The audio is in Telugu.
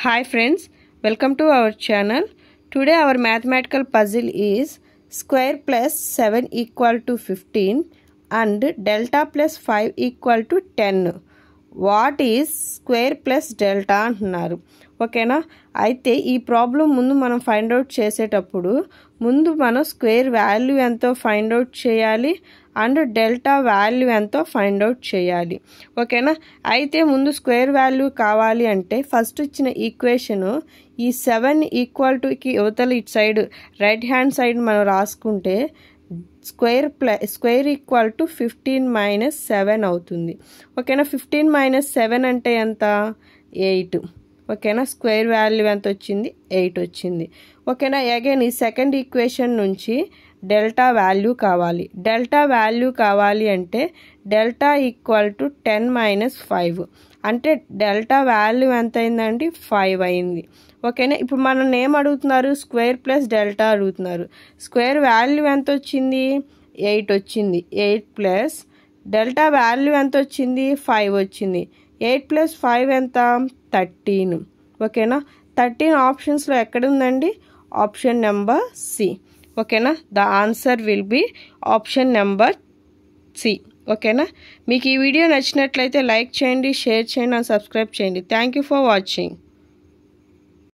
Hi friends, welcome to our channel. Today our mathematical puzzle is square plus 7 equal to 15 and delta plus 5 equal to 10. What is square plus delta అంటున్నారు. ఓకేనా? అయితే ఈ ప్రాబ్లం ముందు మనం ఫైండ్ అవుట్ చేసేటప్పుడు ముందు మనం స్క్వేర్ వాల్యూ ఎంతో ఫైండ్ అవుట్ చేయాలి అండ్ డెల్టా వాల్యూ ఎంతో ఫైండ్ అవుట్ చేయాలి. ఓకేనా? అయితే ముందు స్క్వేర్ వాల్యూ కావాలి అంటే ఫస్ట్ ఇచ్చిన ఈక్వేషను ఈ 7 ఈక్వల్ టుకి యువతల ఇటు సైడ్ రైట్ హ్యాండ్ సైడ్ మనం రాసుకుంటే స్క్వేర్ ఈక్వల్ టు 15 మైనస్ 7 అవుతుంది. ఓకేనా? 15 మైనస్ 7 అంటే ఎంత? 8. ఓకేనా? స్క్వేర్ వాల్యూ ఎంత వచ్చింది? 8 వచ్చింది. ఓకేనా? అగైన్ ఈ సెకండ్ ఈక్వేషన్ నుంచి డెల్టా వాల్యూ కావాలి. డెల్టా వాల్యూ కావాలి అంటే డెల్టా ఈక్వల్ టు 10 మైనస్ 5 అంటే డెల్టా వాల్యూ ఎంత అయిందండి? 5 అయింది. ఓకేనా? ఇప్పుడు మనం ఏం అడుగుతున్నారు? స్క్వేర్ ప్లస్ డెల్టా అడుగుతున్నారు. స్క్వేర్ వాల్యూ ఎంత వచ్చింది? 8 వచ్చింది. 8 ప్లస్ డెల్టా వాల్యూ ఎంత వచ్చింది? 5 వచ్చింది. 8 ప్లస్ 5 ఎంత? 13. ఓకేనా? 13 ఆప్షన్స్లో ఎక్కడుందండి? Option number C. ఓకేనా? The answer will be option number C. ఓకేనా? మీకు ఈ వీడియో నచ్చినట్లయితే లైక్ చేయండి, షేర్ చేయండి అండ్ సబ్స్క్రైబ్ చేయండి. Thank you for watching.